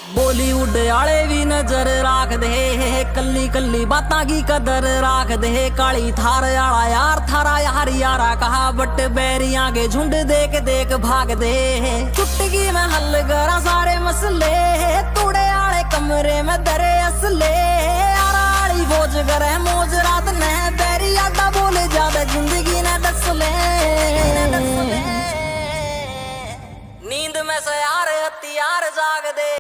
बॉलीवुड आले भी नजर राख दे, कल्ली कल्ली बातां की कदर राख दे। काली थार आला यार थारा यार यारा कहा, बट बैरियां के झुंड देख देख भाग दे। चुटकी में हल करा सारे मसले, तूड़े आले कमरे में दरे असले। आराली बोझ करे मौज रात ने, बैरी आडा बोले ज्यादा जिंदगी ने दस ले। नींद में से यार हथियार जाग दे।